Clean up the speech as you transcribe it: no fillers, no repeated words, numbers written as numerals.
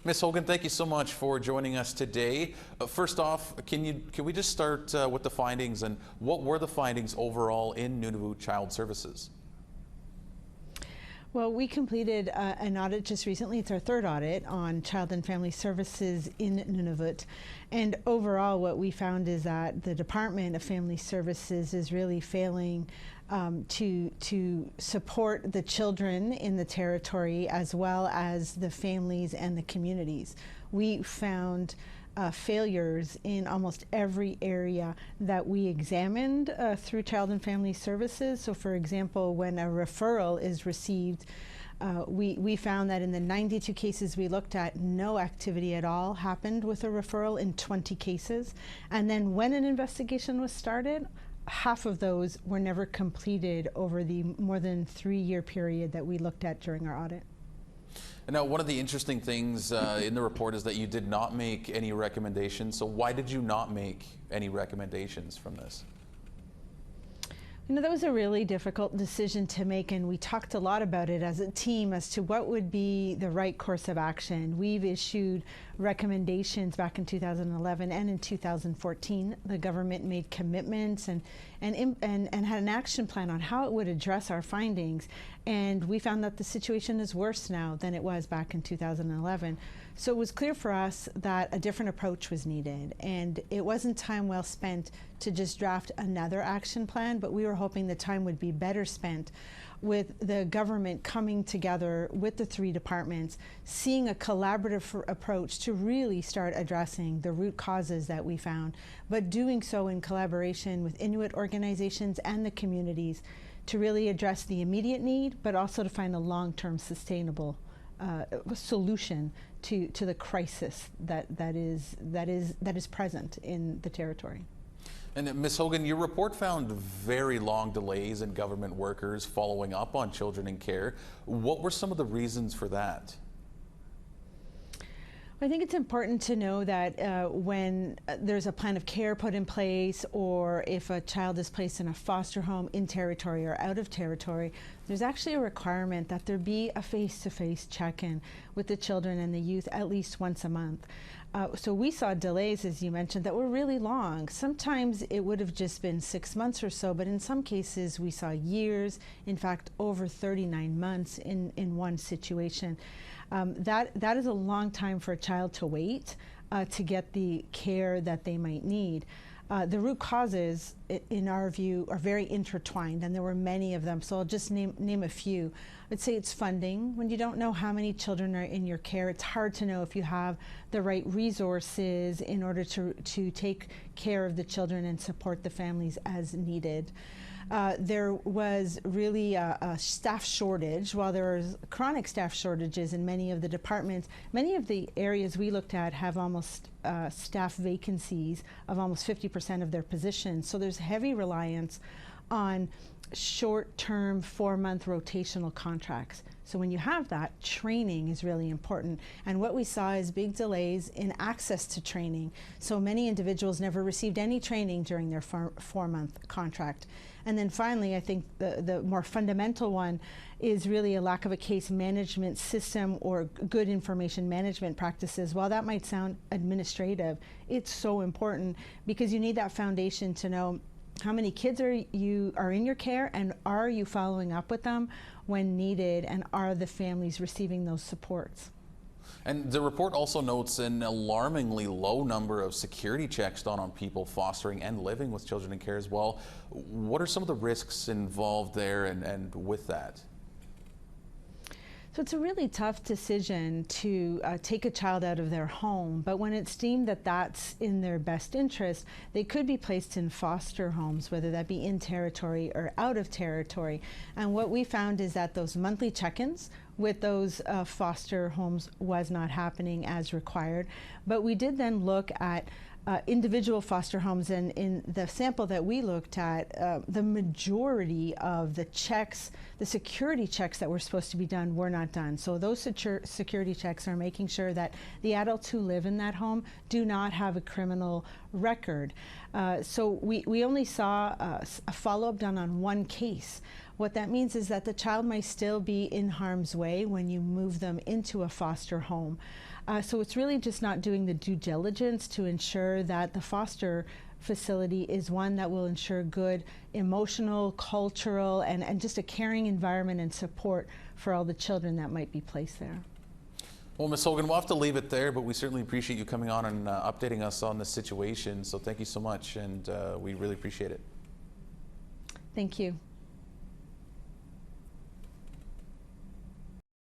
Ms. Hogan, thank you so much for joining us today. First off, can we just start with the findings, and what were the findings overall in Nunavut Child Services? Well, we completed an audit just recently. It's our third audit on Child and Family Services in Nunavut. And overall, what we found is that the Department of Family Services is really failing to support the children in the territory as well as the families and the communities. We found failures in almost every area that we examined through Child and Family Services. So for example, when a referral is received, we found that in the 92 cases we looked at, no activity at all happened with a referral in 20 cases. And then when an investigation was started, half of those were never completed over the more than 3-year period that we looked at during our audit. And now, one of the interesting things in the report is that you did not make any recommendations. So why did you not make any recommendations from this? You know, that was a really difficult decision to make, and we talked a lot about it as a team as to what would be the right course of action. We've issued recommendations back in 2011 and in 2014. The government made commitments and had an action plan on how it would address our findings, and we found that the situation is worse now than it was back in 2011. So it was clear for us that a different approach was needed, and it wasn't time well spent to just draft another action plan, but we were hoping the time would be better spent with the government coming together with the 3 departments, seeing a collaborative approach to really start addressing the root causes that we found, but doing so in collaboration with Inuit organizations and the communities to really address the immediate need, but also to find a long-term sustainable solution to the crisis that is present in the territory. And Ms. Hogan, your report found very long delays in government workers following up on children in care. What were some of the reasons for that? I think it's important to know that when there's a plan of care put in place, or if a child is placed in a foster home in territory or out of territory, there's actually a requirement that there be a face-to-face check-in with the children and the youth at least once a month. So we saw delays, as you mentioned, that were really long. Sometimes it would have just been 6 months or so, but in some cases we saw years, in fact over 39 months in one situation. That is a long time for a child to wait to get the care that they might need. The root causes, in our view, are very intertwined, and there were many of them, so I'll just name a few. I'd say it's funding. When you don't know how many children are in your care, it's hard to know if you have the right resources in order to take care of the children and support the families as needed. There was really a staff shortage. While there are chronic staff shortages in many of the departments, many of the areas we looked at have almost staff vacancies of almost 50% of their positions. So there's heavy reliance on short-term 4-month rotational contracts. So when you have that, training is really important. And what we saw is big delays in access to training. So many individuals never received any training during their 4-month contract. And then finally, I think the more fundamental one is really a lack of a case management system or good information management practices. While that might sound administrative, it's so important because you need that foundation to know how many kids are in your care, and are you following up with them when needed, and are the families receiving those supports? And the report also notes an alarmingly low number of security checks done on people fostering and living with children in care as well. What are some of the risks involved there and with that? So it's a really tough decision to take a child out of their home, but when it's deemed that that's in their best interest, they could be placed in foster homes, whether that be in territory or out of territory. And what we found is that those monthly check-ins with those foster homes was not happening as required. But we did then look at individual foster homes, and in the sample that we looked at, the majority of the checks, the security checks that were supposed to be done were not done. So those security checks are making sure that the adults who live in that home do not have a criminal record. So we only saw a follow-up done on one case. What that means is that the child might still be in harm's way when you move them into a foster home. So it's really just not doing the due diligence to ensure that the foster facility is one that will ensure good emotional, cultural, and just a caring environment and support for all the children that might be placed there. Well, Ms. Hogan, we'll have to leave it there, but we certainly appreciate you coming on and updating us on the situation. So thank you so much, and we really appreciate it. Thank you.